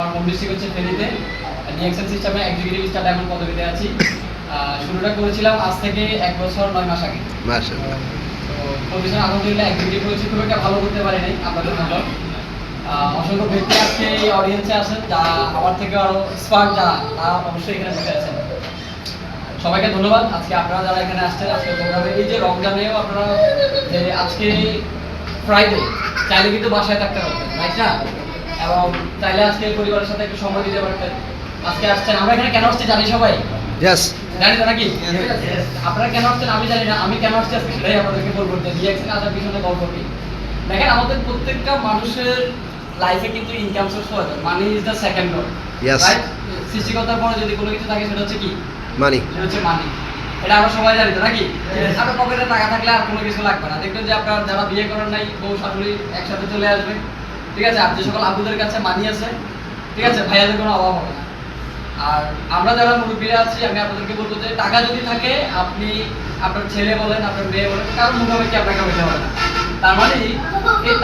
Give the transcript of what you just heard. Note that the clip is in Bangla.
আমার হোম ডিস্ট্রিক্ট হচ্ছে ফেনীতে। ডিএক্সএল সিস্টেমে এক্সিকিউটিভ স্টাফ ডায়মন্ড পদবিতে আছি। শুরুটা করেছিলাম আজ থেকে 1 বছর 9 মাস আগে। মাশাআল্লাহ। তো পজিশন আলহামদুলিল্লাহ এক্সিকিউটিভ হয়েছে, খুব একটা ভালো করতে পারি নাই আপনাদের জন্য। অসংখ্য ব্যক্তি আজকে এই অডিয়েন্সে আছেন যারা আমার থেকে আরো এক্সপার্ট, যারা তারা অবশ্যই এখানে বসে আছেন। সবাইকে ধন্যবাদ। আজকে আপনারা যারা এখানে আসছেন, আজকে প্রোগ্রামে এই যে রমজানেও আপনারা যে আজকে ফ্রাইডে চাইলে কিন্তু বাসায় থাকতে পারতেন, রাইট না? এবং চাইলে আজকে পরিবারের সাথে একটু সময় দিতে পারতেন। আজকে আসছেন, আমরা এখানে কেন আসছি জানি সবাই? ইয়েস। জানি তো নাকি? আপনারা কেন আসছেন আমি জানি না, আমি কেন আসছি আজকে সেটাই আপনাদেরকে বলবো যে ডিএক্সএল আসার পিছনে গল্প কি। দেখেন, আমাদের প্রত্যেকটা মানুষের লাইফে কিন্তু ইনকাম সোর্স হওয়া যায়, money is the second road, Yes. Right? সৃষ্টিকর্তার পরে যদি কোনো কিছু থাকে সেটা হচ্ছে কি? মানি। সেটা হচ্ছে মানি। এটা আমরা সবাই জানি তো নাকি? আপনার পকেটে টাকা থাকলে আর কোনো কিছু লাগবে না। দেখবেন যে আপনার যারা বিয়ে করেন নাই, বউ শাশুড়ি একসাথে চলে আসবে, ঠিক আছে? আর যে সকল আব্বুদের কাছে মানি আছে, ঠিক আছে, ভাইয়াদের কোনো অভাব হবে না। আর আমরা যারা মুরব্বীরা আছি, আমি আপনাদেরকে বলবো যে টাকা যদি থাকে, আপনি আপনার ছেলে বলেন, আপনার মেয়ে বলেন, কারোর মুখোমুখি আপনাকে হইতে হবে না। তার মানে এই